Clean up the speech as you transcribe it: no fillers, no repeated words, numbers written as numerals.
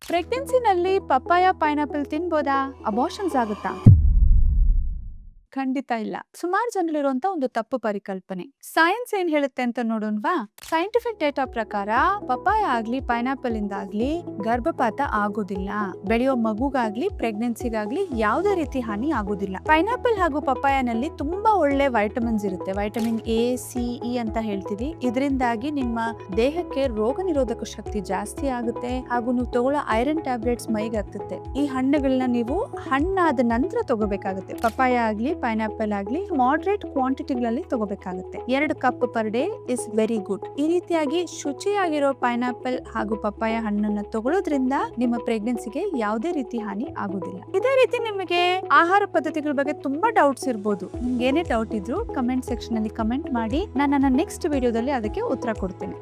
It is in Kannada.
ಪ್ರೆಗ್ನೆನ್ಸಿನಲ್ಲಿ ಪಪ್ಪಾಯ ಪೈನಾಪಲ್ ತಿನ್ಬೋದಾ? ಅಬಾರ್ಷನ್ಸ್ ಆಗುತ್ತಾ? ಖಂಡಿತ ಇಲ್ಲ. ಸುಮಾರು ಜನರಲ್ಲಿರುವಂತ ಒಂದು ತಪ್ಪು ಪರಿಕಲ್ಪನೆ. ಸೈನ್ಸ್ ಏನ್ ಹೇಳುತ್ತೆ ಅಂತ ನೋಡೋಣವಾ? ಸೈಂಟಿಫಿಕ್ ಡೇಟಾ ಪ್ರಕಾರ ಪಪ್ಪಾಯ ಆಗ್ಲಿ ಪೈನಾಪಲ್ ಇಂದಾಗ್ಲಿ ಗರ್ಭಪಾತ ಆಗೋದಿಲ್ಲ. ಬೆಳೆಯೋ ಮಗುಗಾಗ್ಲಿ ಪ್ರೆಗ್ನೆನ್ಸಿಗಾಗ್ಲಿ ಯಾವುದೇ ರೀತಿ ಹಾನಿ ಆಗೋದಿಲ್ಲ. ಪೈನಾಪಲ್ ಹಾಗೂ ಪಪ್ಪಾಯನಲ್ಲಿ ತುಂಬಾ ಒಳ್ಳೆ ವೈಟಮಿನ್ಸ್ ಇರುತ್ತೆ. ವೈಟಮಿನ್ ಎ, ಸಿ, ಇ ಅಂತ ಹೇಳ್ತೀವಿ. ಇದರಿಂದಾಗಿ ನಿಮ್ಮ ದೇಹಕ್ಕೆ ರೋಗ ನಿರೋಧಕ ಶಕ್ತಿ ಜಾಸ್ತಿ ಆಗುತ್ತೆ ಹಾಗೂ ನೀವು ತಗೊಳ್ಳೋ ಐರನ್ ಟ್ಯಾಬ್ಲೆಟ್ಸ್ ಮೈಗೆ ಹತ್ತುತ್ತೆ. ಈ ಹಣ್ಣುಗಳನ್ನ ನೀವು ಹಣ್ಣಾದ ನಂತರ ತಗೋಬೇಕಾಗುತ್ತೆ. ಪಪ್ಪಾಯ ಆಗ್ಲಿ ಪೈನಾಪಲ್ ಆಗ್ಲಿ ಮಾಡರೇಟ್ ಕ್ವಾಂಟಿಟಿಗಳಲ್ಲಿ ತಗೋಬೇಕಾಗುತ್ತೆ. 2 cup per day is very good. ಈ ರೀತಿಯಾಗಿ ಶುಚಿಯಾಗಿರೋ ಪೈನಾಪಲ್ ಹಾಗೂ ಪಪ್ಪಾಯ ಹಣ್ಣನ್ನ ತಗೊಳ್ಳೋದ್ರಿಂದ ನಿಮ್ಮ ಪ್ರೆಗ್ನೆನ್ಸಿಗೆ ಯಾವುದೇ ರೀತಿ ಹಾನಿ ಆಗುದಿಲ್ಲ. ಇದೇ ರೀತಿ ನಿಮಗೆ ಆಹಾರ ಪದ್ಧತಿಗಳ ಬಗ್ಗೆ ತುಂಬಾ ಡೌಟ್ಸ್ ಇರ್ಬೋದು. ನಿಮ್ಗೆ ಏನೇ ಡೌಟ್ ಇದ್ರು ಕಮೆಂಟ್ ಸೆಕ್ಷನ್ ಅಲ್ಲಿ ಕಮೆಂಟ್ ಮಾಡಿ. ನಾನು ನನ್ನ ನೆಕ್ಸ್ಟ್ ವಿಡಿಯೋದಲ್ಲಿ ಅದಕ್ಕೆ ಉತ್ತರ ಕೊಡ್ತೇನೆ.